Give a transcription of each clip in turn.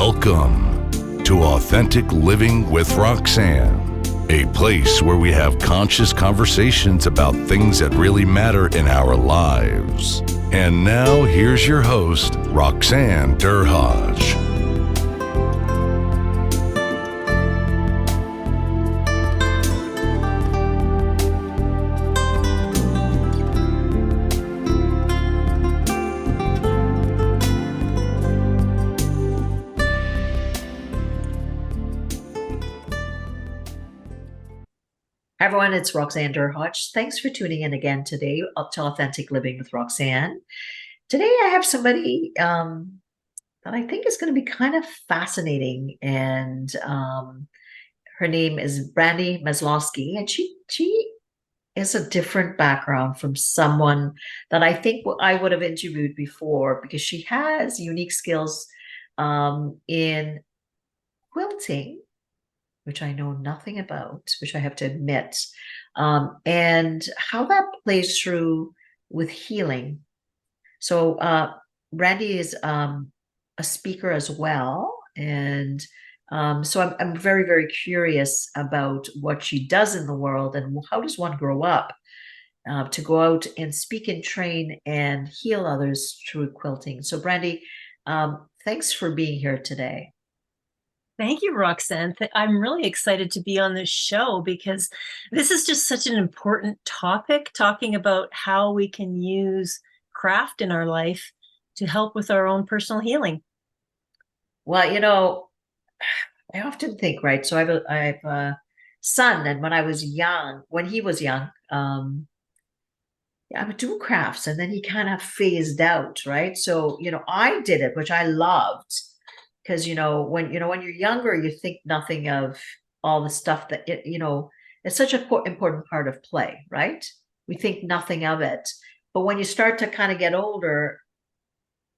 Welcome to Authentic Living with Roxanne, a place where we have conscious conversations about things that really matter in our lives. And now here's your host, Roxanne Derhodge. Hi everyone, it's Roxanne Derhodge. Thanks for tuning in again today to Authentic Living with Roxanne. Today I have somebody that I think is going to be kind of fascinating, and her name is Brandy Maslowski, and she is a different background from someone that I think I would have interviewed before, because she has unique skills in quilting, which I know nothing about, which I have to admit, and how that plays through with healing. So Brandy is a speaker as well, and so I'm very, very curious about what she does in the world, and how does one grow up to go out and speak and train and heal others through quilting. So Brandy, thanks for being here today. Thank you, Roxanne. I'm really excited to be on this show because this is just such an important topic, talking about how we can use craft in our life to help with our own personal healing. Well, I often think, right? So I have a son, and when he was young, I would do crafts, and then he kind of phased out, right? So, I did it, which I loved. Because when you're younger, you think nothing of all the stuff that it's such an important part of play, right? We think nothing of it, but when you start to kind of get older,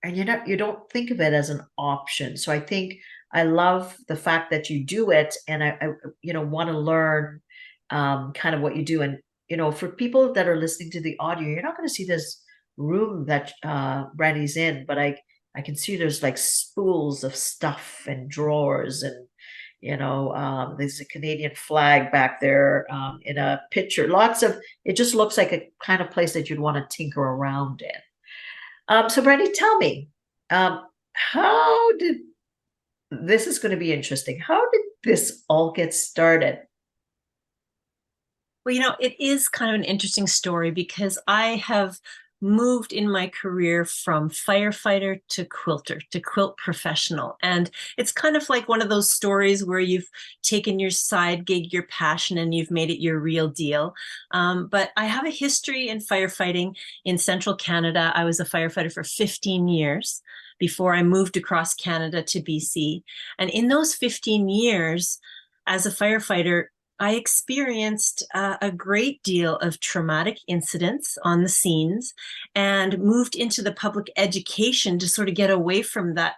and you don't think of it as an option. So I think I love the fact that you do it, and I want to learn kind of what you do. And for people that are listening to the audio, you're not going to see this room that Brandy's in, but I can see there's like spools of stuff and drawers, and there's a Canadian flag back there in a picture. It just looks like a kind of place that you'd want to tinker around in. So Brandy, tell me, how did this is going to be interesting. How did this all get started? Well, it is kind of an interesting story because I have moved in my career from firefighter to quilter, to quilt professional. And it's kind of like one of those stories where you've taken your side gig, your passion, and you've made it your real deal. But I have a history in firefighting in central Canada. I was a firefighter for 15 years before I moved across Canada to BC. And in those 15 years as a firefighter, I experienced a great deal of traumatic incidents on the scenes, and moved into the public education to sort of get away from that,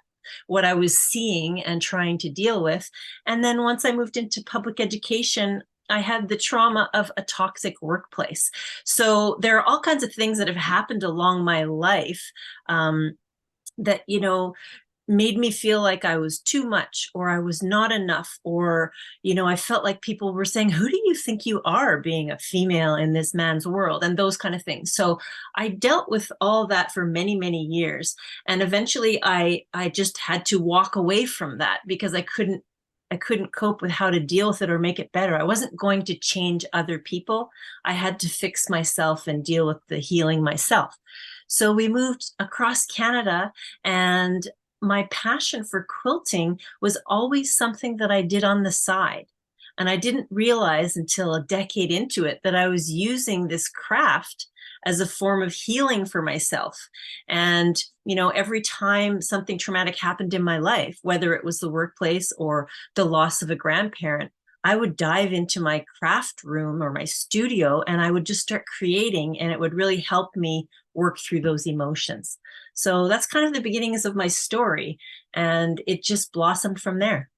what I was seeing and trying to deal with. And then once I moved into public education, I had the trauma of a toxic workplace. So there are all kinds of things that have happened along my life that, made me feel like I was too much, or I was not enough, or, I felt like people were saying, who do you think you are being a female in this man's world? And those kind of things. So I dealt with all that for many, many years. And eventually I just had to walk away from that because I couldn't cope with how to deal with it or make it better. I wasn't going to change other people. I had to fix myself and deal with the healing myself. So we moved across Canada, and my passion for quilting was always something that I did on the side. And I didn't realize until a decade into it that I was using this craft as a form of healing for myself. And, every time something traumatic happened in my life, whether it was the workplace or the loss of a grandparent, I would dive into my craft room or my studio, and I would just start creating, and it would really help me work through those emotions. So that's kind of the beginnings of my story, and it just blossomed from there.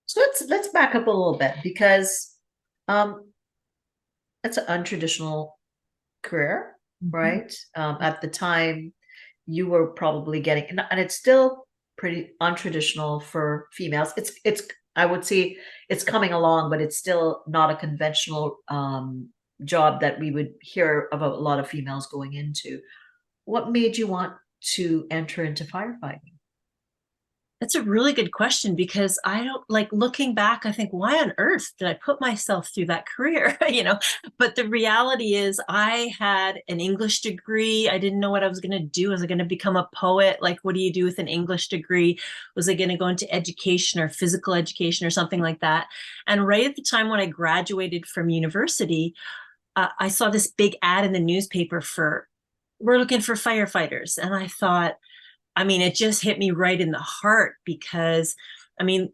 So let's back up a little bit, because that's an untraditional career, right? At the time, you were probably getting, and it's still pretty untraditional for females. It's I would say it's coming along, but it's still not a conventional job that we would hear about a lot of females going into. What made you want to enter into firefighting? That's a really good question because I don't like looking back. I think, why on earth did I put myself through that career? But the reality is, I had an English degree. I didn't know what I was going to do. Was I going to become a poet? Like, what do you do with an English degree? Was I going to go into education or physical education or something like that? And right at the time when I graduated from university, I saw this big ad in the newspaper for, we're looking for firefighters. And I thought, I mean, it just hit me right in the heart because, I mean,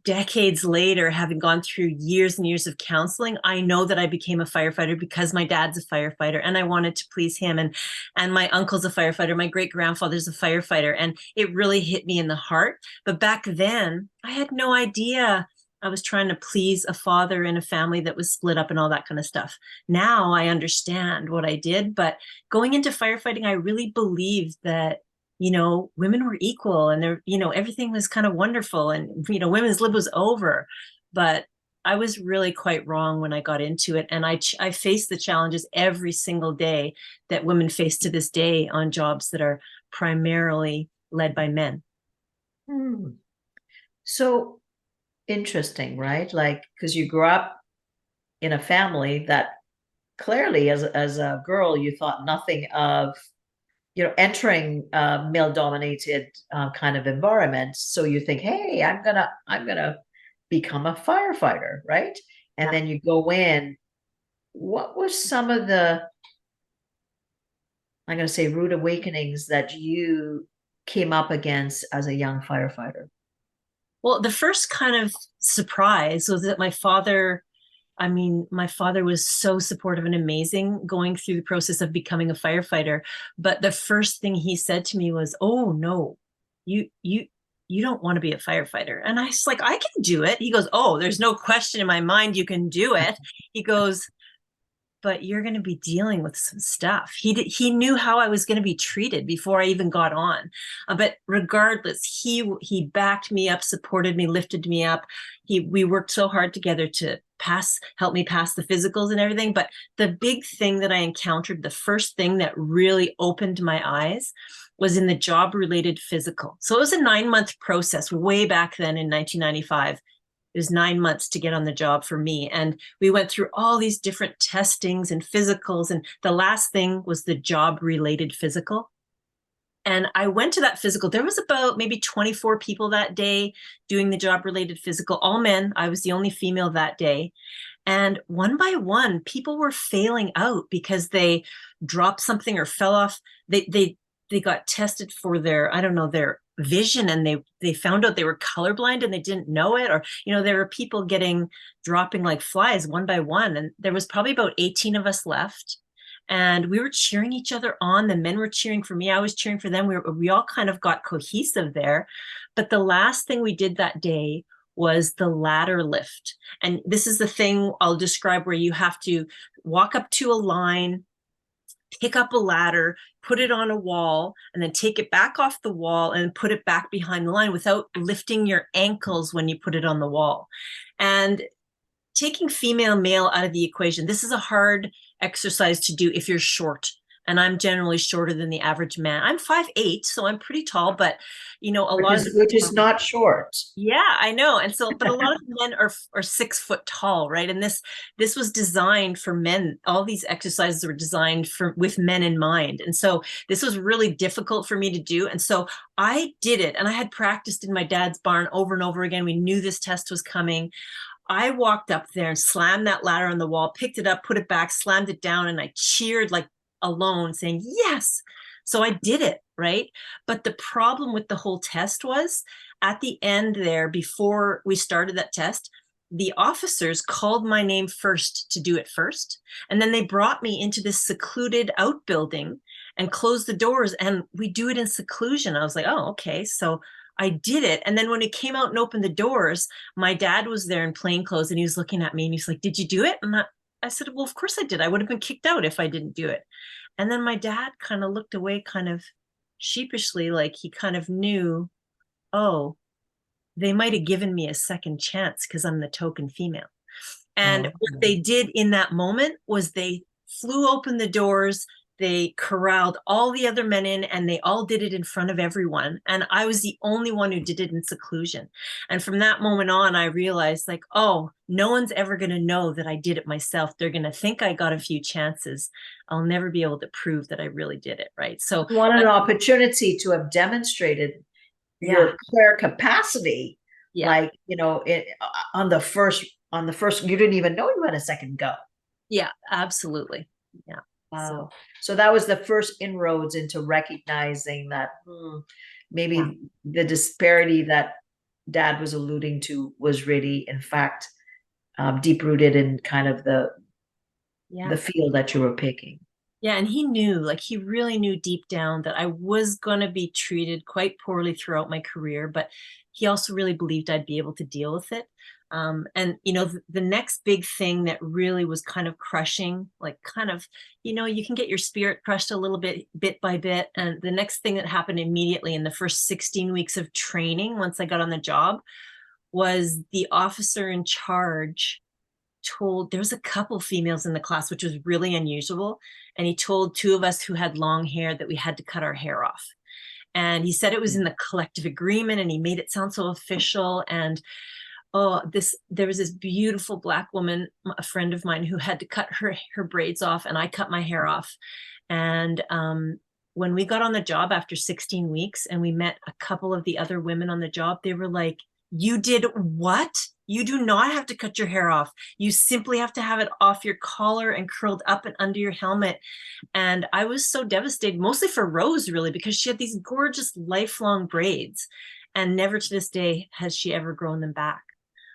decades later, having gone through years and years of counseling, I know that I became a firefighter because my dad's a firefighter and I wanted to please him. And my uncle's a firefighter. My great grandfather's a firefighter. And it really hit me in the heart. But back then, I had no idea I was trying to please a father in a family that was split up and all that kind of stuff. Now I understand what I did. But going into firefighting, I really believed that women were equal and there, everything was kind of wonderful and, women's lib was over. But I was really quite wrong when I got into it. And I face the challenges every single day that women face to this day on jobs that are primarily led by men. Hmm. So interesting, right? Like, because you grew up in a family that clearly, as a girl, you thought nothing of entering a male dominated kind of environment. So you think, hey, I'm gonna become a firefighter, right? And Yeah. then you go in. What were some of the, I'm gonna say, rude awakenings that you came up against as a young firefighter? Well, the first kind of surprise was that my father was so supportive and amazing going through the process of becoming a firefighter. But the first thing he said to me was, "Oh no, you don't want to be a firefighter." And I was like, "I can do it." He goes, "Oh, there's no question in my mind you can do it." He goes, "But you're going to be dealing with some stuff." He knew how I was going to be treated before I even got on. But regardless, he backed me up, supported me, lifted me up. We worked so hard together to help me pass the physicals and everything. But the big thing that I encountered, the first thing that really opened my eyes, was in the job related physical. So it was a 9-month process way back then in 1995. It was 9 months to get on the job for me. And we went through all these different testings and physicals. And the last thing was the job related physical. And I went to that physical. There was about maybe 24 people that day doing the job related physical, all men. I was the only female that day. And one by one, people were failing out because they dropped something or fell off. They got tested for their, I don't know, their vision, and they found out they were colorblind and they didn't know it. Or, there were people dropping like flies one by one. And there was probably about 18 of us left. And we were cheering each other on. The men were cheering for me. I was cheering for them. We all kind of got cohesive there. But the last thing we did that day was the ladder lift. And this is the thing I'll describe, where you have to walk up to a line, pick up a ladder, put it on a wall, and then take it back off the wall and put it back behind the line without lifting your ankles when you put it on the wall. And taking female male out of the equation, this is a hard exercise to do if you're short. And I'm generally shorter than the average man. I'm 5'8", so I'm pretty tall, but Which is not short. Yeah, I know. And so, but a lot of men are 6 foot tall, right? And this was designed for men. All these exercises were designed with men in mind. And so this was really difficult for me to do. And so I did it, and I had practiced in my dad's barn over and over again. We knew this test was coming. I walked up there and slammed that ladder on the wall, picked it up, put it back, slammed it down, and I cheered like alone, saying, yes. So I did it, right? But the problem with the whole test was, at the end there, before we started that test, the officers called my name first to do it first. And then they brought me into this secluded outbuilding and closed the doors, and we do it in seclusion. I was like, oh, okay. So I did it. And then when it came out and opened the doors, my dad was there in plain clothes, and he was looking at me and he's like, did you do it? And I said, well, of course I did. I would have been kicked out if I didn't do it. And then my dad kind of looked away, kind of sheepishly, like he kind of knew oh, they might have given me a second chance because I'm the token female. And Oh, what they did in that moment was they flew open the doors, they corralled all the other men in, and they all did it in front of everyone. And I was the only one who did it in seclusion. And from that moment on, I realized, like, oh, no one's ever going to know that I did it myself. They're going to think I got a few chances. I'll never be able to prove that I really did it. Right. So, what an opportunity to have demonstrated yeah, your prayer capacity. yeah, Like, on the first, you didn't even know you had a second go. yeah, absolutely. Yeah. Wow. So, So that was the first inroads into recognizing that yeah, maybe the disparity that Dad was alluding to was really, in fact, deep rooted in kind of yeah. the field that you were picking. Yeah, and he knew, like he really knew deep down that I was going to be treated quite poorly throughout my career, but he also really believed I'd be able to deal with it. And the next big thing that really was kind of crushing, like kind of, you can get your spirit crushed a little bit by bit. And the next thing that happened immediately in the first 16 weeks of training, once I got on the job, was the officer in charge told, there was a couple females in the class, which was really unusual. And he told two of us who had long hair that we had to cut our hair off. And he said it was in the collective agreement, and he made it sound so official. And there was this beautiful Black woman, a friend of mine, who had to cut her braids off, and I cut my hair off. And when we got on the job after 16 weeks and we met a couple of the other women on the job, they were like, you did what? You do not have to cut your hair off. You simply have to have it off your collar and curled up and under your helmet. And I was so devastated, mostly for Rose, really, because she had these gorgeous lifelong braids. And never to this day has she ever grown them back.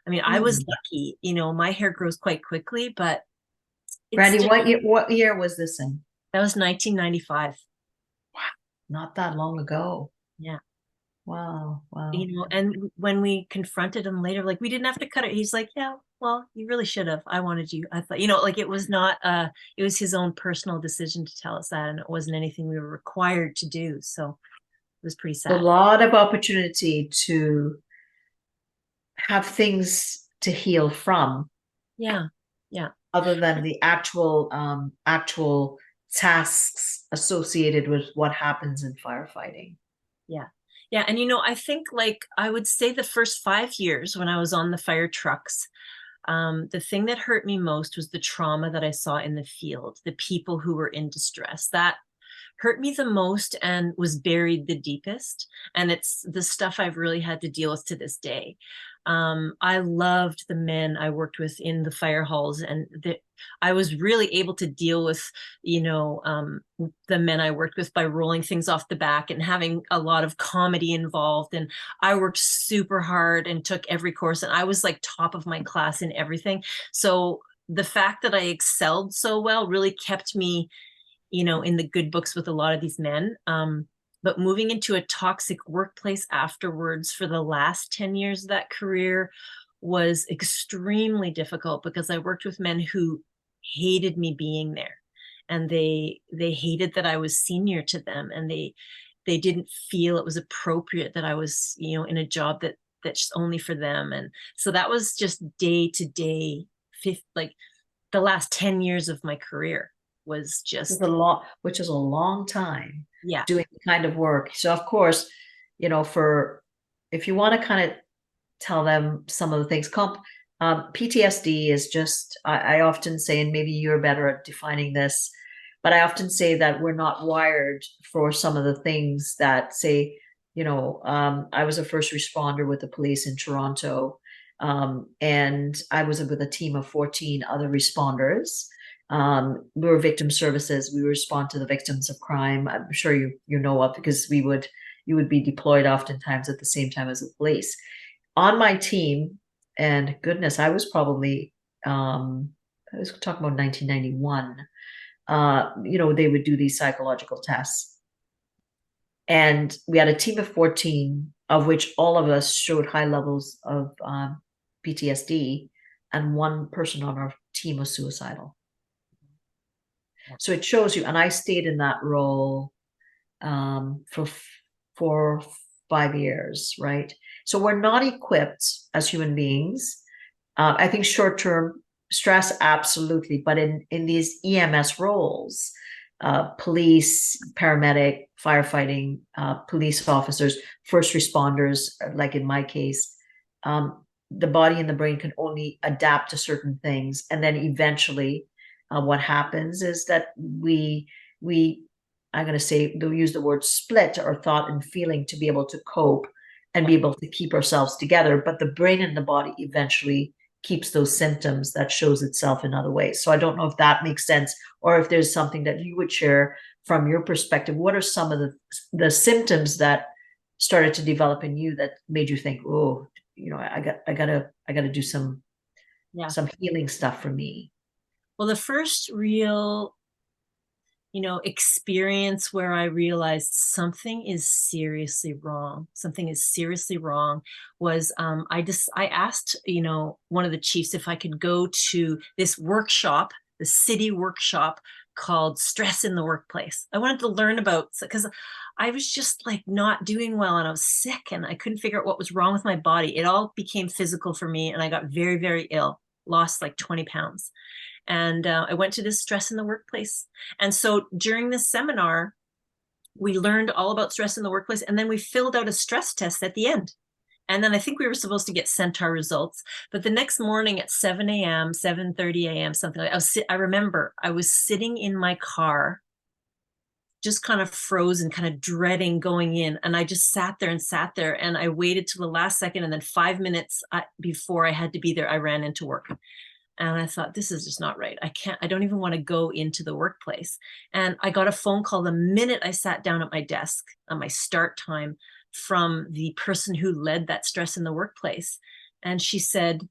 I mean, I was lucky, my hair grows quite quickly, but Brandy, what year was this in? that was 1995. Wow, not that long ago. Yeah. Wow, wow. And when we confronted him later, like, we didn't have to cut it. He's like, yeah, well, you really should have. I wanted you. I thought, like, it was not, it was his own personal decision to tell us that. And it wasn't anything we were required to do. So it was pretty A sad. lot of opportunity to have things to heal from. Yeah. Yeah. Other than the actual tasks associated with what happens in firefighting. Yeah. Yeah. And, I think, like, I would say the first 5 years when I was on the fire trucks, the thing that hurt me most was the trauma that I saw in the field, the people who were in distress. That hurt me the most and was buried the deepest. And it's the stuff I've really had to deal with to this day. I loved the men I worked with in the fire halls, and I was really able to deal with, the men I worked with by rolling things off the back and having a lot of comedy involved. And I worked super hard and took every course, and I was like top of my class in everything. So the fact that I excelled so well really kept me, in the good books with a lot of these men. But moving into a toxic workplace afterwards for the last 10 years of that career was extremely difficult, because I worked with men who hated me being there, and they hated that I was senior to them, and they didn't feel it was appropriate that I was, in a job that's only for them. And so that was just day to day, like the last 10 years of my career was just which is a long time, yeah, doing the kind of work. So of course, if you want to kind of tell them some of the things, PTSD is just, I often say, and maybe you're better at defining this, but I often say that we're not wired for some of the things that, say, I was a first responder with the police in Toronto, and I was with a team of 14 other responders. We were victim services. We respond to the victims of crime. I'm sure you know of, because you would be deployed oftentimes at the same time as the police. On my team, and goodness, I was probably I was talking about 1991. They would do these psychological tests, and we had a team of 14, of which all of us showed high levels of PTSD, and one person on our team was suicidal. So it shows you, and I stayed in that role for 5 years, right? So we're not equipped as human beings. I think short-term stress, absolutely, but in these EMS roles, police, paramedic, firefighting, police officers, first responders, like in my case, the body and the brain can only adapt to certain things, and then eventually, what happens is that we I'm going to say they'll use the word split our thought and feeling to be able to cope and be able to keep ourselves together. But the brain and the body eventually keeps those symptoms that shows itself in other ways. So I don't know if that makes sense, or if there's something that you would share from your perspective. What are some of the symptoms that started to develop in you that made you think, oh, I gotta do some healing stuff for me? Well, the first real experience where I realized something is seriously wrong. Something is seriously wrong was I asked, one of the chiefs if I could go to this workshop, the city workshop called Stress in the Workplace. I wanted to learn about, because I was just like not doing well and I was sick and I couldn't figure out what was wrong with my body. It all became physical for me and I got very, very ill, lost like 20 pounds. And I went to this Stress in the Workplace. And so during this seminar, we learned all about stress in the workplace. And then we filled out a stress test at the end. And then I think we were supposed to get sent our results. But the next morning at 7 a.m., 7:30 a.m., something like that, I remember I was sitting in my car, just kind of frozen, kind of dreading going in. And I just sat there. And I waited till the last second. And then 5 minutes before I had to be there, I ran into work. And I thought, this is just not right. I don't even want to go into the workplace. And I got a phone call the minute I sat down at my desk on my start time from the person who led that Stress in the Workplace. And she said,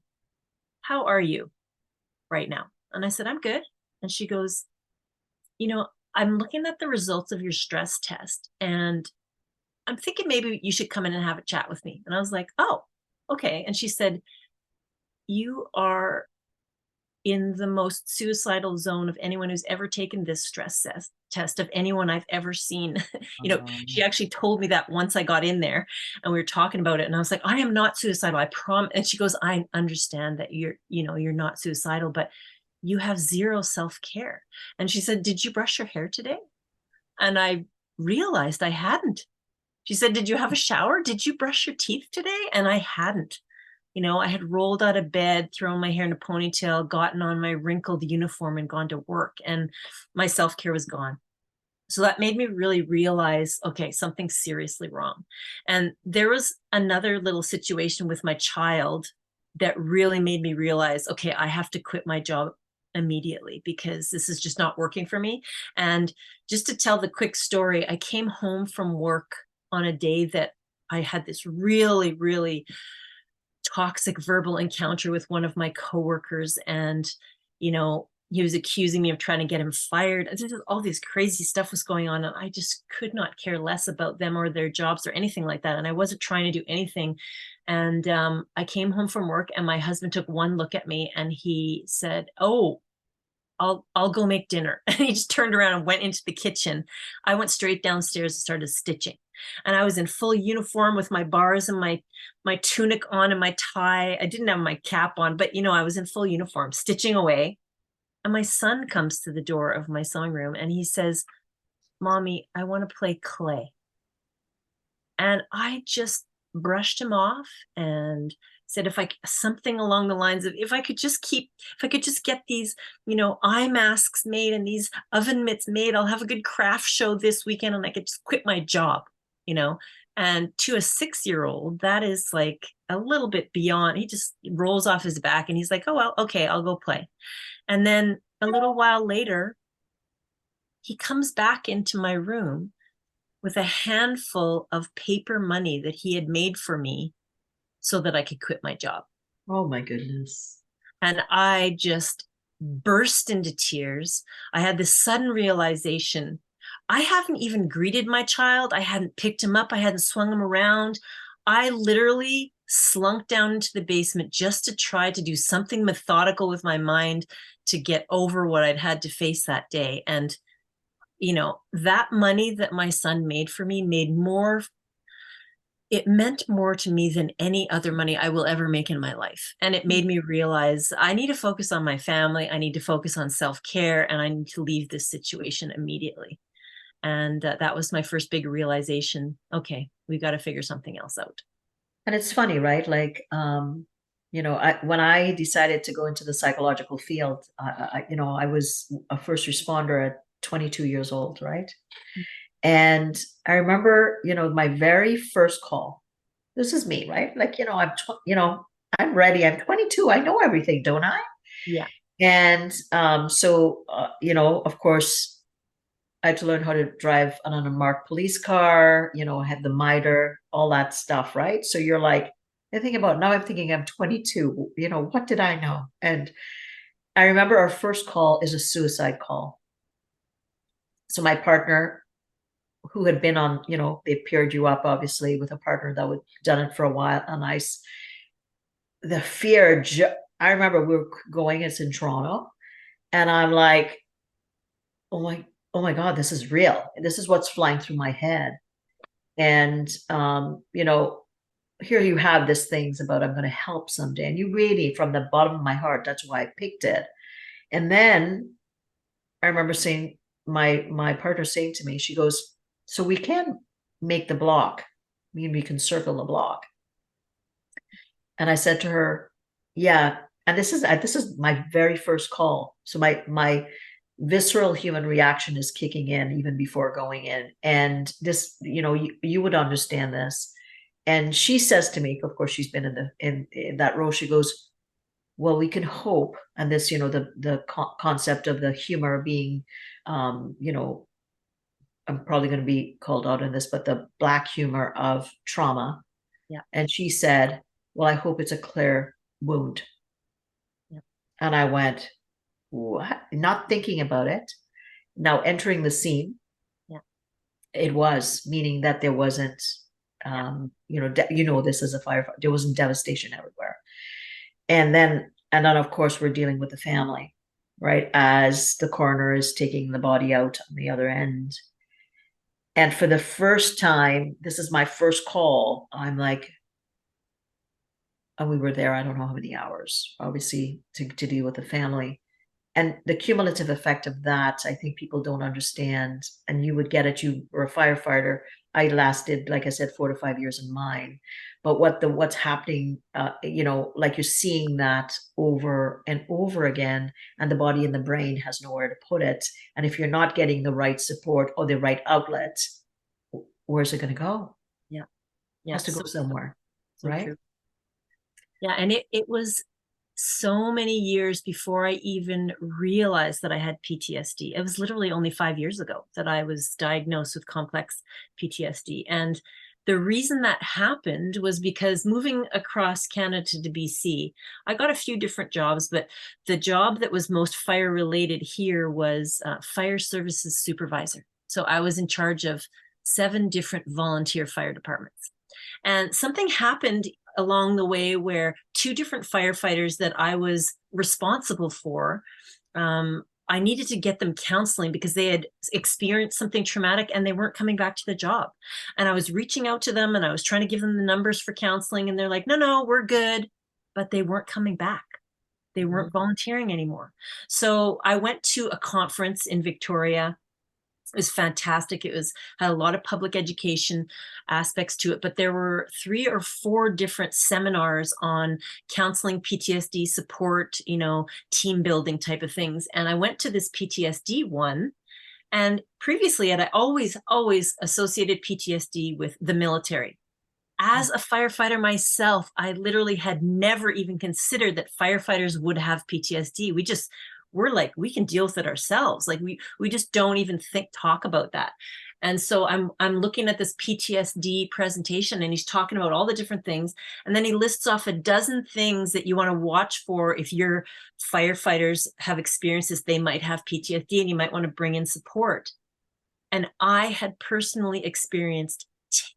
how are you right now? And I said, I'm good. And she goes, I'm looking at the results of your stress test and I'm thinking maybe you should come in and have a chat with me. And I was like, oh, okay. And she said, you are in the most suicidal zone of anyone who's ever taken this stress test of anyone I've ever seen. She actually told me that once I got in there and we were talking about it and I was like, I am not suicidal, I promise. And she goes, I understand that you're not suicidal, but you have zero self-care. And she said, did you brush your hair today? And I realized I hadn't. She said, did you have a shower? Did you brush your teeth today? And I hadn't. I had rolled out of bed, thrown my hair in a ponytail, gotten on my wrinkled uniform and gone to work, and my self-care was gone. So that made me really realize, okay, something's seriously wrong. And there was another little situation with my child that really made me realize, okay, I have to quit my job immediately because this is just not working for me. And just to tell the quick story, I came home from work on a day that I had this really, really toxic verbal encounter with one of my coworkers, and he was accusing me of trying to get him fired. All this crazy stuff was going on and I just could not care less about them or their jobs or anything like that, and I wasn't trying to do anything. And I came home from work and my husband took one look at me and he said, oh, I'll go make dinner. And he just turned around and went into the kitchen. I went straight downstairs and started stitching. And I was in full uniform with my bars and my tunic on and my tie. I didn't have my cap on, but I was in full uniform stitching away. And my son comes to the door of my sewing room and he says, Mommy, I want to play clay. And I just brushed him off and said, something along the lines of, if I could just get these, eye masks made and these oven mitts made, I'll have a good craft show this weekend and I could just quit my job, and to a 6-year-old, that is like a little bit beyond. He just rolls off his back and he's like, oh, well, okay, I'll go play. And then a little while later, he comes back into my room with a handful of paper money that he had made for me so that I could quit my job. Oh my goodness. And I just burst into tears. I had this sudden realization. I haven't even greeted my child. I hadn't picked him up. I hadn't swung him around. I literally slunk down into the basement just to try to do something methodical with my mind to get over what I'd had to face that day. And, that money that my son made for me made more it meant more to me than any other money I will ever make in my life. And it made me realize I need to focus on my family. I need to focus on self-care, and I need to leave this situation immediately. And that was my first big realization. Okay, we've got to figure something else out. And it's funny, right? Like, when I decided to go into the psychological field, I was a first responder at 22 years old, right? And I remember, my very first call. This is me, right? Like, I'm ready. I'm 22. I know everything, don't I? Yeah. And of course, I had to learn how to drive an unmarked police car, I had the miter, all that stuff, right? So you're like, I'm thinking I'm 22, what did I know? And I remember our first call is a suicide call. So my partner, who had been on, they paired you up obviously with a partner that would done it for a while, and the fear, I remember we were going, it's in Toronto, and I'm like, oh my God, this is real. This is what's flying through my head. And, here you have these things about I'm going to help someday. And you really, from the bottom of my heart, that's why I picked it. And then I remember saying, my partner saying to me, she goes, so we can make the block. We can circle the block. And I said to her, yeah. And this is my very first call. So my visceral human reaction is kicking in even before going in. And this, you would understand this. And she says to me, of course, she's been in that role. She goes, well, we can hope. And this, the concept of the humor being, I'm probably going to be called out in this, but the Black humor of trauma. Yeah. And she said, well, I hope it's a clear wound. Yeah. And I went, what? Not thinking about it. Now entering the scene. Yeah. It was, meaning that there wasn't, this as a firefighter, there wasn't devastation everywhere. And then of course we're dealing with the family, right? As the coroner is taking the body out on the other end. And for the first time, this is my first call. I'm like, and we were there, I don't know how many hours, obviously, to deal with the family. And the cumulative effect of that, I think people don't understand. And you would get it. You were a firefighter. I lasted, like I said, 4 to 5 years in mine. But what's happening, like you're seeing that over and over again, and the body and the brain has nowhere to put it. And if you're not getting the right support or the right outlet, where's it going to go? Yeah. It has to go somewhere, right? True. Yeah. And it was so many years before I even realized that I had PTSD. It was literally only 5 years ago that I was diagnosed with complex PTSD. And the reason that happened was because moving across Canada to BC, I got a few different jobs, but the job that was most fire related here was fire services supervisor. So I was in charge of 7 different volunteer fire departments. And something happened along the way where 2 different firefighters that I was responsible for, I needed to get them counseling because they had experienced something traumatic and they weren't coming back to the job. And I was reaching out to them and I was trying to give them the numbers for counseling, and they're like, no, we're good. But they weren't coming back. They weren't volunteering anymore. So I went to a conference in Victoria. It was fantastic. It had a lot of public education aspects to it, but there were 3 or 4 different seminars on counseling, PTSD support, team building type of things. And I went to this PTSD one, and previously I always associated PTSD with the military. As a firefighter myself, I literally had never even considered that firefighters would have PTSD. We're like, we can deal with it ourselves. Like we just don't even talk about that. And so I'm looking at this PTSD presentation, and he's talking about all the different things. And then he lists off a dozen things that you want to watch for if your firefighters have experiences, they might have PTSD, and you might want to bring in support. And I had personally experienced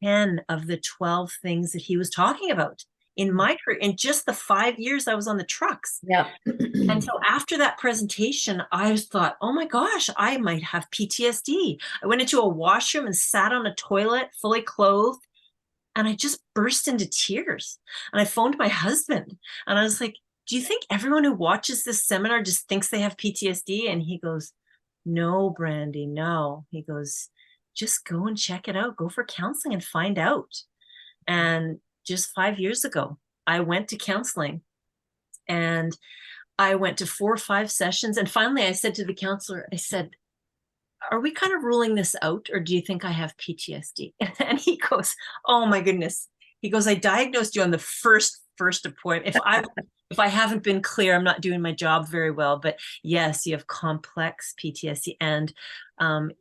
10 of the 12 things that he was talking about in my career, in just the 5 years I was on the trucks. Yeah. And so after that presentation, I thought, oh my gosh, I might have PTSD. I went into a washroom and sat on a toilet fully clothed And I just burst into tears. And I phoned my husband and I was like, do you think everyone who watches this seminar just thinks they have PTSD? And he goes, no, Brandy, no. He goes, just go and check it out. Go for counseling and find out. And just 5 years ago, I went to counseling and I went to 4 or 5 sessions. And finally, I said to the counselor, I said, are we kind of ruling this out, or do you think I have PTSD? And he goes, oh my goodness. He goes, I diagnosed you on the first appointment. If I haven't been clear, I'm not doing my job very well. But yes, you have complex PTSD, and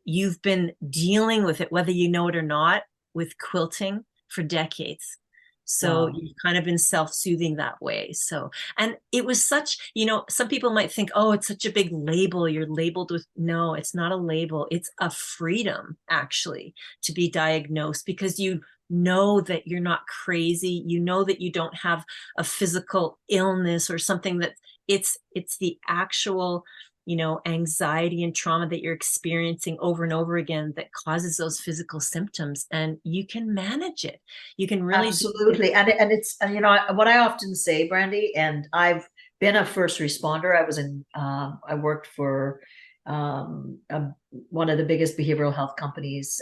you've been dealing with it, whether you know it or not, with quilting for decades. So Wow. you've kind of been self-soothing that way. So, and it was such, some people might think, oh, it's such a big label. You're labeled with, no, it's not a label. It's a freedom, actually, to be diagnosed, because you know that you're not crazy. You know that you don't have a physical illness or something that it's the actual anxiety and trauma that you're experiencing over and over again that causes those physical symptoms, and you can manage it. You can really Absolutely. And it's, what I often say, Brandy, and I've been a first responder. I worked for one of the biggest behavioral health companies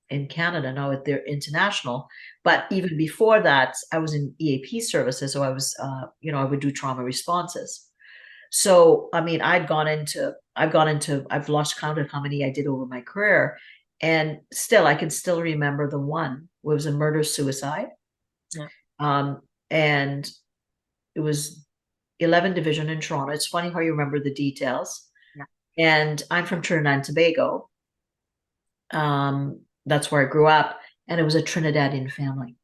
in Canada. Now they're international, but even before that, I was in EAP services. So I would do trauma responses. So, I mean, I've lost count of how many I did over my career. And still, I can still remember the one. It was a murder suicide. Yeah. And it was 11 Division in Toronto. It's funny how you remember the details. Yeah. And I'm from Trinidad and Tobago. That's where I grew up. And it was a Trinidadian family.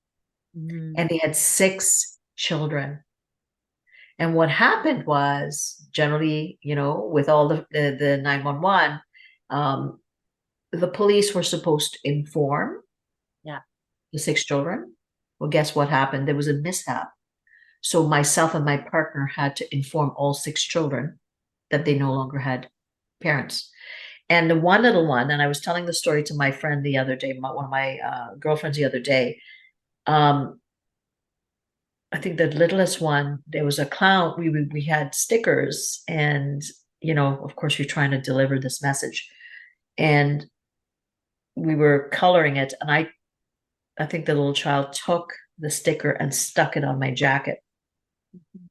Mm. And they had 6 children. And what happened was, generally, with all the 911, the police were supposed to inform the 6 children. Well, guess what happened? There was a mishap. So myself and my partner had to inform all 6 children that they no longer had parents. And the one little one, and I was telling the story to my friend the other day, one of my girlfriends the other day. I think the littlest one, there was a clown. We had stickers, and of course, you're trying to deliver this message, and we were coloring it. And I think the little child took the sticker and stuck it on my jacket. Mm-hmm.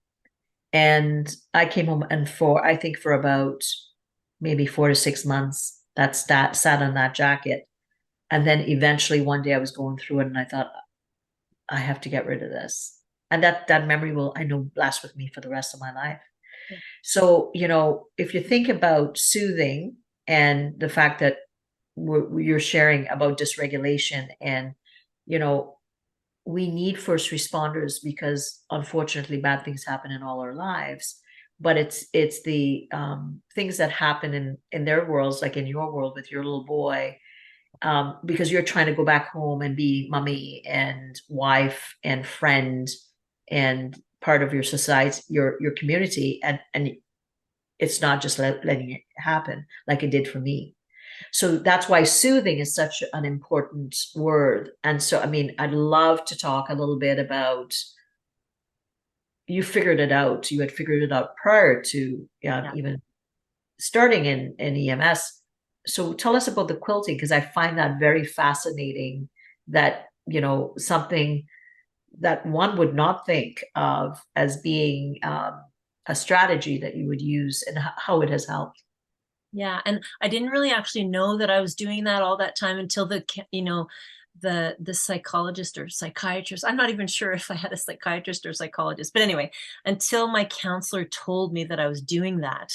And I came home, and I think for about maybe 4 to 6 months, that sat on that jacket. And then eventually one day I was going through it, and I thought, I have to get rid of this. And that memory will, I know, last with me for the rest of my life. Yeah. So, if you think about soothing and the fact that you're sharing about dysregulation, and, we need first responders because unfortunately bad things happen in all our lives. But it's the things that happen in their worlds, like in your world with your little boy, because you're trying to go back home and be mommy and wife and friend and part of your society, your community, and it's not just letting it happen like it did for me. So that's why soothing is such an important word. And so, I mean, I'd love to talk a little bit about, you figured it out. You had figured it out prior to even starting in EMS. So tell us about the quilting, because I find that very fascinating, that, something that one would not think of as being a strategy that you would use, and how it has helped. Yeah. And I didn't really actually know that I was doing that all that time until the psychologist or psychiatrist. I'm not even sure if I had a psychiatrist or psychologist, but anyway, until my counselor told me that I was doing that,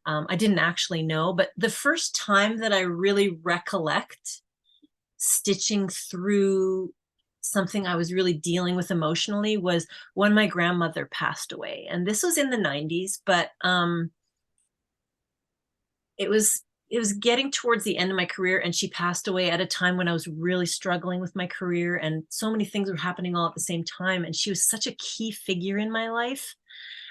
I didn't actually know. But the first time that I really recollect stitching through something I was really dealing with emotionally was when my grandmother passed away. And this was in the 90s, but it was getting towards the end of my career, and she passed away at a time when I was really struggling with my career, and so many things were happening all at the same time. And she was such a key figure in my life.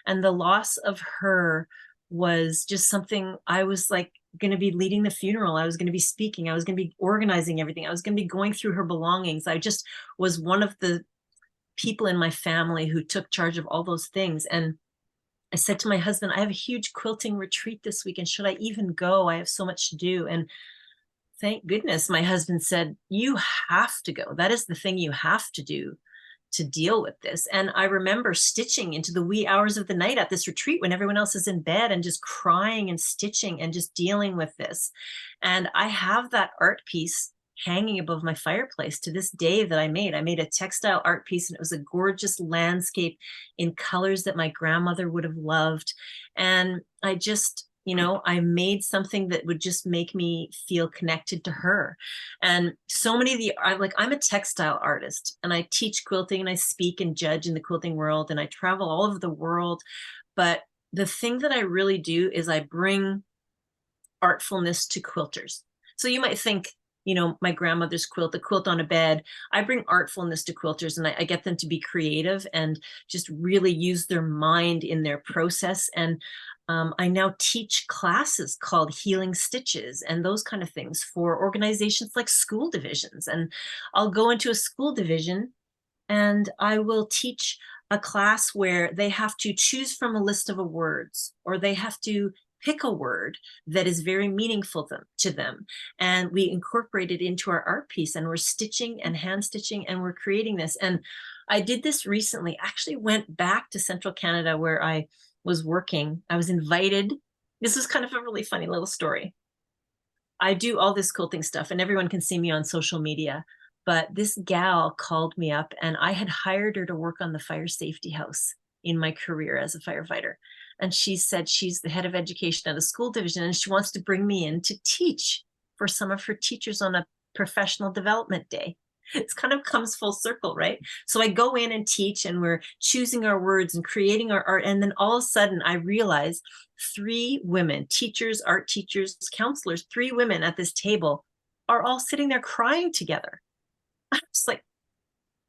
And the loss of her was just something I was like, going to be leading the funeral. I was going to be speaking. I was going to be organizing everything. I was going to be going through her belongings. I just was one of the people in my family who took charge of all those things. And I said to my husband, I have a huge quilting retreat this weekend. Should I even go? I have so much to do. And thank goodness my husband said, you have to go. That is the thing you have to do to deal with this. And I remember stitching into the wee hours of the night at this retreat when everyone else is in bed, and just crying and stitching and just dealing with this. And I have that art piece hanging above my fireplace to this day that I made. I made a textile art piece, and it was a gorgeous landscape in colors that my grandmother would have loved. And I just, I made something that would just make me feel connected to her. And so many of I'm a textile artist, and I teach quilting, and I speak and judge in the quilting world, and I travel all over the world. But the thing that I really do is I bring artfulness to quilters. So you might think, my grandmother's quilt, the quilt on a bed. I bring artfulness to quilters, and I get them to be creative and just really use their mind in their process. And I now teach classes called healing stitches and those kind of things for organizations like school divisions. And I'll go into a school division and I will teach a class where they have to choose from a list of words, or they have to pick a word that is very meaningful to them. And we incorporate it into our art piece, and we're stitching and hand stitching, and we're creating this. And I did this recently, actually went back to Central Canada where I was working. I was invited. This was kind of a really funny little story. I do all this quilting stuff, and everyone can see me on social media. But this gal called me up, and I had hired her to work on the fire safety house in my career as a firefighter. And she said she's the head of education at a school division, and she wants to bring me in to teach for some of her teachers on a professional development day. It's kind of comes full circle, right? So I go in and teach, and we're choosing our words and creating our art. And then all of a sudden I realize 3 women, teachers, art teachers, counselors, 3 women at this table are all sitting there crying together. I was like,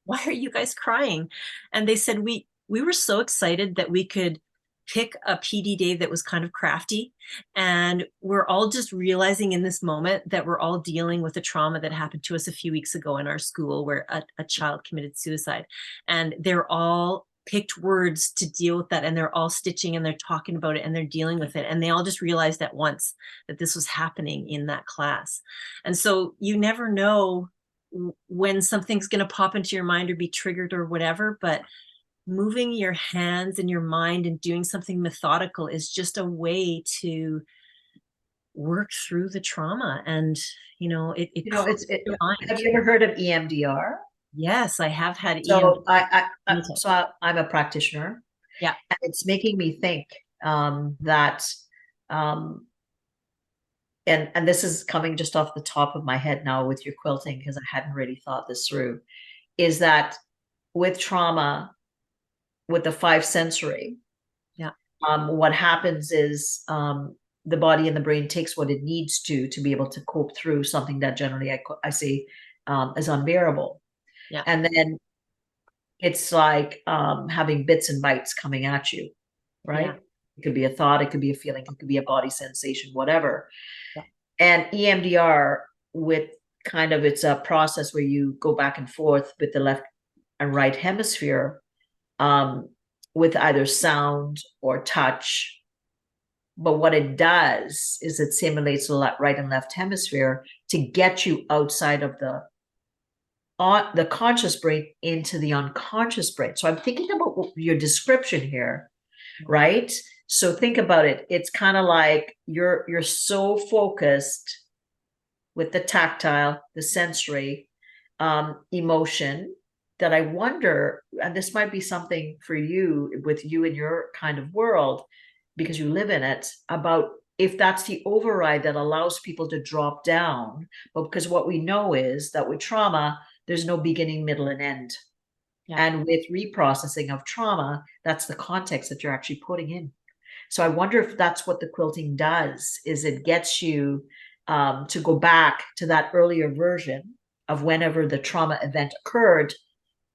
why are you guys crying? And they said, we were so excited that we could pick a PD day that was kind of crafty. And we're all just realizing in this moment that we're all dealing with a trauma that happened to us a few weeks ago in our school, where a child committed suicide. And they're all picked words to deal with that. And they're all stitching, and they're talking about it, and they're dealing with it. And they all just realized at once that this was happening in that class. And so you never know when something's going to pop into your mind or be triggered or whatever, but moving your hands and your mind and doing something methodical is just a way to work through the trauma. And have you ever heard of EMDR? Yes, I have had So EMDR. I'm a practitioner. Yeah. And it's making me think that and this is coming just off the top of my head now with your quilting, because I hadn't really thought this through, is that with trauma, with the 5 sensory, what happens is the body and the brain takes what it needs to be able to cope through something that generally I say is unbearable. Yeah. And then it's like having bits and bytes coming at you, right? Yeah. It could be a thought, it could be a feeling, it could be a body sensation, whatever. Yeah. And EMDR, with kind of, it's a process where you go back and forth with the left and right hemisphere with either sound or touch. But what it does is it simulates the right and left hemisphere to get you outside of the conscious brain into the unconscious brain. So I'm thinking about your description here, right? So think about it. It's kind of like you're so focused with the tactile, the sensory, emotion, that I wonder, and this might be something for you with you in your kind of world, because you live in it, about if that's the override that allows people to drop down. But because what we know is that with trauma, there's no beginning, middle, and end. Yeah. And with reprocessing of trauma, that's the context that you're actually putting in. So I wonder if that's what the quilting does, is it gets you to go back to that earlier version of whenever the trauma event occurred.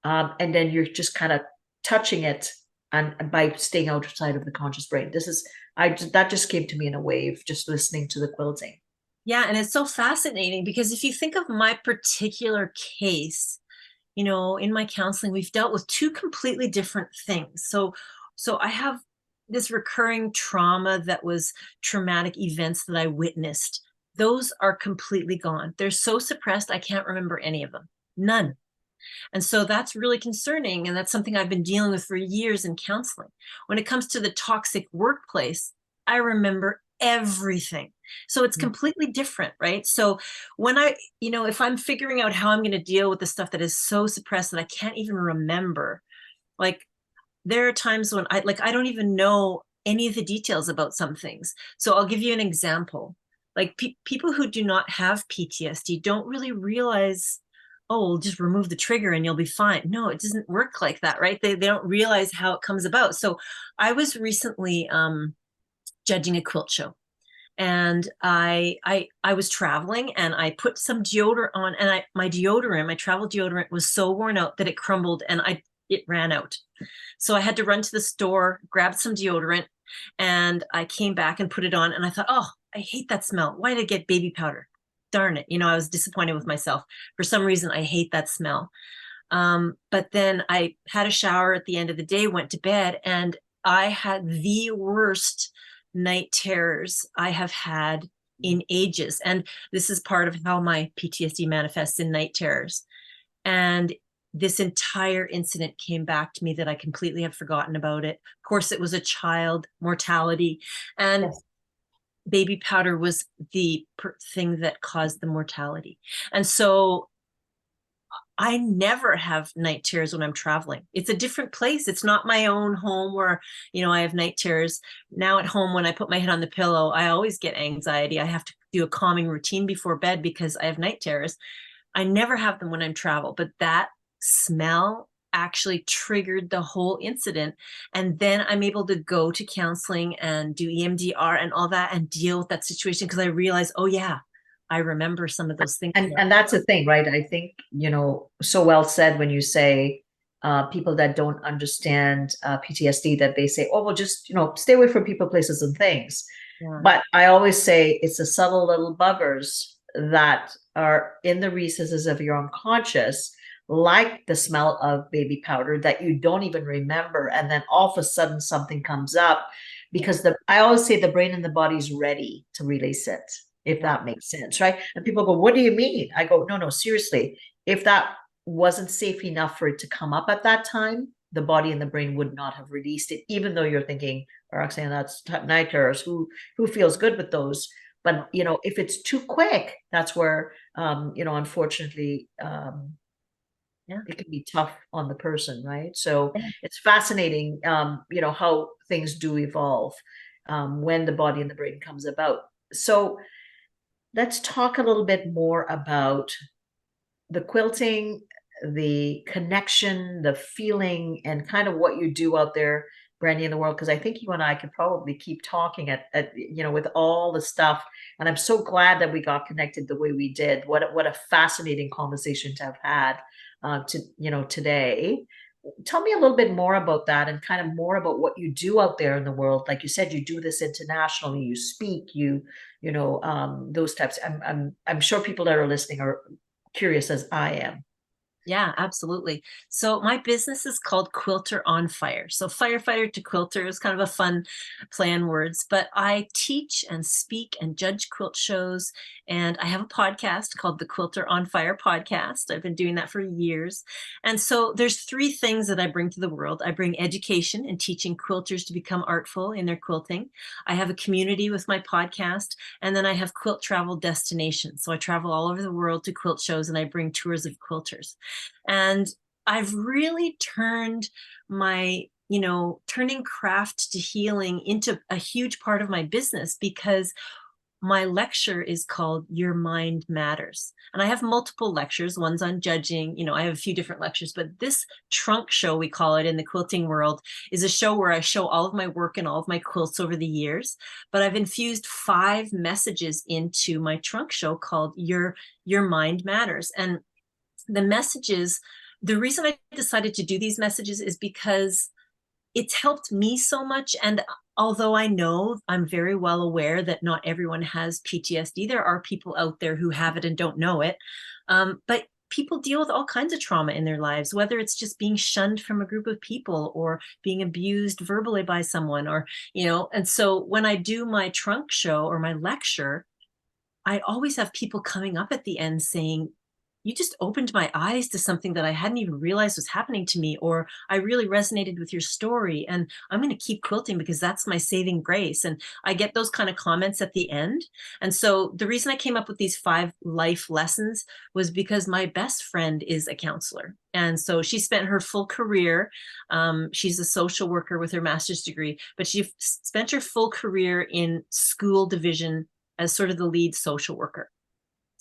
And then you're just kind of touching it and by staying outside of the conscious brain. This is that just came to me in a wave, just listening to the quilting. Yeah, and it's so fascinating because if you think of my particular case, in my counseling, we've dealt with two completely different things. So I have this recurring trauma that was traumatic events that I witnessed. Those are completely gone. They're so suppressed, I can't remember any of them. None. And so that's really concerning. And that's something I've been dealing with for years in counseling. When it comes to the toxic workplace, I remember everything. So it's completely different, right? So when if I'm figuring out how I'm going to deal with the stuff that is so suppressed that I can't even remember, like there are times when I don't even know any of the details about some things. So I'll give you an example. Like people who do not have PTSD don't really realize, oh, we'll just remove the trigger and you'll be fine. No, it doesn't work like that, right? They don't realize how it comes about. So I was recently judging a quilt show, and I was traveling, and I put some deodorant on, and my travel deodorant was so worn out that it crumbled and it ran out. So I had to run to the store, grab some deodorant, and I came back and put it on, and I thought, oh, I hate that smell. Why did I get baby powder? Darn it. I was disappointed with myself. For some reason, I hate that smell. But then I had a shower at the end of the day, went to bed, and I had the worst night terrors I have had in ages. And this is part of how my PTSD manifests in night terrors. And this entire incident came back to me that I completely had forgotten about it. Of course, it was a child mortality, and Yes. baby powder was the thing that caused the mortality. And so I never have night terrors when I'm traveling. It's a different place. It's not my own home where, I have night terrors. Now at home, when I put my head on the pillow, I always get anxiety. I have to do a calming routine before bed because I have night terrors. I never have them when I'm travel, but that smell actually triggered the whole incident. And then I'm able to go to counseling and do EMDR and all that and deal with that situation because I realize, oh yeah, I remember some of those things. And that's the thing, right? I think, so well said when you say people that don't understand PTSD, that they say, oh, well, just, stay away from people, places, and things. Yeah. But I always say it's the subtle little buggers that are in the recesses of your unconscious, like the smell of baby powder that you don't even remember. And then all of a sudden something comes up because I always say the brain and the body is ready to release it, if that makes sense, right? And people go, what do you mean? I go, no, seriously. If that wasn't safe enough for it to come up at that time, the body and the brain would not have released it, even though you're thinking, Roxanne, that's night terrors. Who feels good with those? But, if it's too quick, that's where, unfortunately, it can be tough on the person, right? So it's fascinating, how things do evolve when the body and the brain comes about. So let's talk a little bit more about the quilting, the connection, the feeling, and kind of what you do out there, Brandy, in the world. Because I think you and I could probably keep talking with all the stuff. And I'm so glad that we got connected the way we did. What a fascinating conversation to have had today. Tell me a little bit more about that and kind of more about what you do out there in the world. Like you said, you do this internationally, you speak, those types. I'm sure people that are listening are curious as I am. Yeah, absolutely. So my business is called Quilter on Fire. So firefighter to quilter is kind of a fun play on words, but I teach and speak and judge quilt shows. And I have a podcast called the Quilter on Fire podcast. I've been doing that for years. And so there's three things that I bring to the world. I bring education and teaching quilters to become artful in their quilting. I have a community with my podcast, and then I have quilt travel destinations. So I travel all over the world to quilt shows, and I bring tours of quilters. And I've really turned my, turning craft to healing into a huge part of my business, because my lecture is called Your Mind Matters. And I have multiple lectures. One's on judging. I have a few different lectures, but this trunk show, we call it in the quilting world, is a show where I show all of my work and all of my quilts over the years. But I've infused 5 messages into my trunk show called Your Mind Matters. And the messages, the reason I decided to do these messages is because it's helped me so much. And although I know, I'm very well aware that not everyone has PTSD, there are people out there who have it and don't know it. But people deal with all kinds of trauma in their lives, whether it's just being shunned from a group of people or being abused verbally by someone, or, and so when I do my trunk show or my lecture, I always have people coming up at the end saying, you just opened my eyes to something that I hadn't even realized was happening to me, or I really resonated with your story, and I'm going to keep quilting because that's my saving grace. And I get those kind of comments at the end. And so the reason I came up with these 5 life lessons was because my best friend is a counselor. And so she spent her full career, she's a social worker with her master's degree, but she spent her full career in school division as sort of the lead social worker.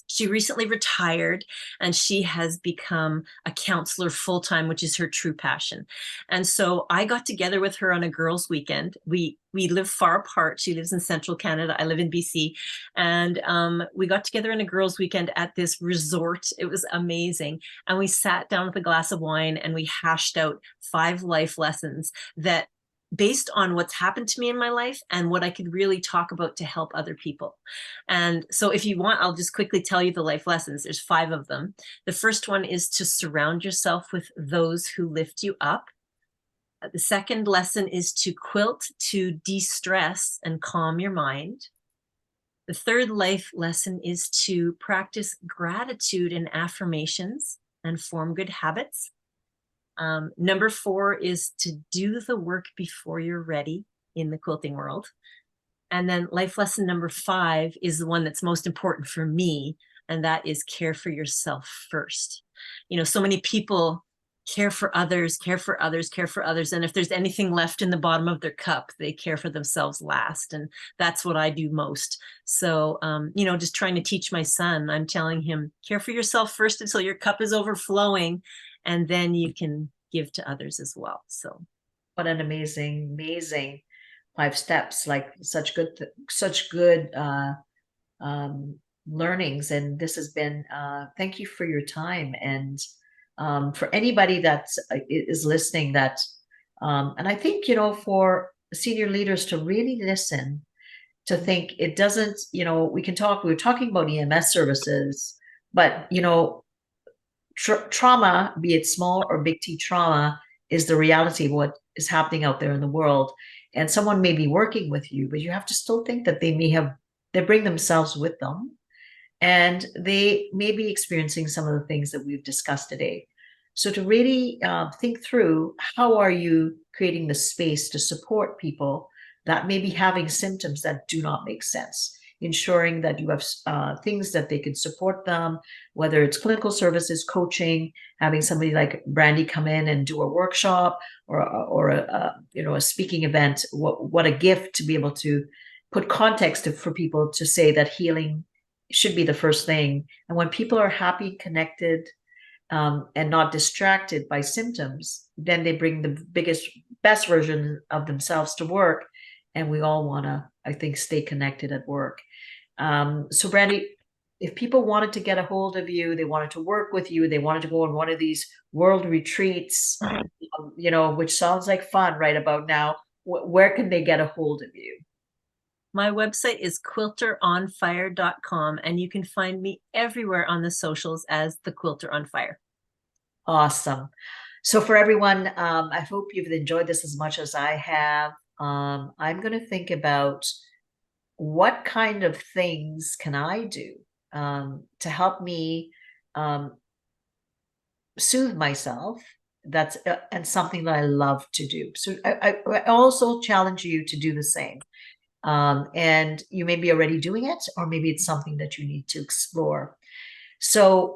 She recently retired and she has become a counselor full-time, which is her true passion. And so I got together with her on a girls' weekend. We live far apart. She lives in central Canada. I live in BC. And we got together on a girls' weekend at this resort. It was amazing. And we sat down with a glass of wine and we hashed out 5 life lessons that based on what's happened to me in my life and what I could really talk about to help other people. And so if you want, I'll just quickly tell you the life lessons. There's 5 of them. The first one is to surround yourself with those who lift you up. The second lesson is to quilt to de-stress and calm your mind. The third life lesson is to practice gratitude and affirmations and form good habits. Number 4 is to do the work before you're ready in the quilting world. And then life lesson number 5 is the one that's most important for me, and that is care for yourself first. So many people care for others, care for others, care for others. And if there's anything left in the bottom of their cup, they care for themselves last. And that's what I do most. So, just trying to teach my son, I'm telling him, care for yourself first until your cup is overflowing, and then you can give to others as well. So what an amazing 5 steps, like such good learnings. And this has been, thank you for your time. And for anybody that is listening, that, and I think, for senior leaders to really listen, to think it doesn't, we were talking about EMS services, but, trauma, be it small or big T trauma, is the reality of what is happening out there in the world. And someone may be working with you, but you have to still think that they bring themselves with them, and they may be experiencing some of the things that we've discussed today. So to really think through, how are you creating the space to support people that may be having symptoms that do not make sense? Ensuring that you have things that they can support them, whether it's clinical services, coaching, having somebody like Brandy come in and do a workshop, or a speaking event. What a gift to be able to put context for people to say that healing should be the first thing. And when people are happy, connected, and not distracted by symptoms, then they bring the best version of themselves to work. And we all want to, I think, stay connected at work. So Brandy, if people wanted to get a hold of you, they wanted to work with you, they wanted to go on one of these world retreats, which sounds like fun right about now, where can they get a hold of you? My website is quilteronfire.com, and you can find me everywhere on the socials as the Quilter on Fire. Awesome. So for everyone, I hope you've enjoyed this as much as I have. I'm going to think about what kind of things can I do to help me soothe myself. That's and something that I love to do. So I also challenge you to do the same. And you may be already doing it, or maybe it's something that you need to explore. So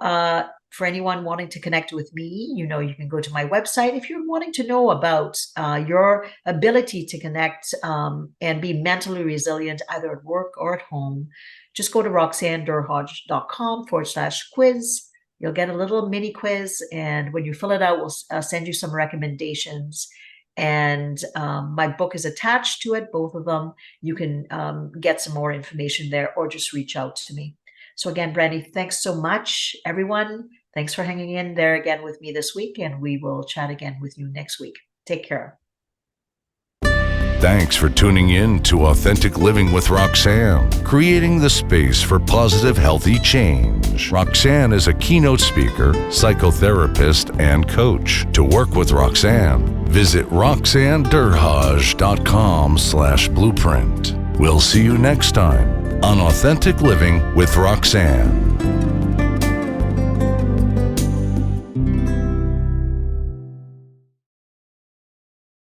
for anyone wanting to connect with me, you can go to my website. If you're wanting to know about your ability to connect and be mentally resilient, either at work or at home, just go to roxannedurhodge.com/quiz. You'll get a little mini quiz, and when you fill it out, we'll send you some recommendations. And my book is attached to it, both of them. You can get some more information there, or just reach out to me. So again, Brandy, thanks so much, everyone. Thanks for hanging in there again with me this week, and we will chat again with you next week. Take care. Thanks for tuning in to Authentic Living with Roxanne, creating the space for positive, healthy change. Roxanne is a keynote speaker, psychotherapist, and coach. To work with Roxanne, visit roxannederhage.com/blueprint. We'll see you next time on Authentic Living with Roxanne.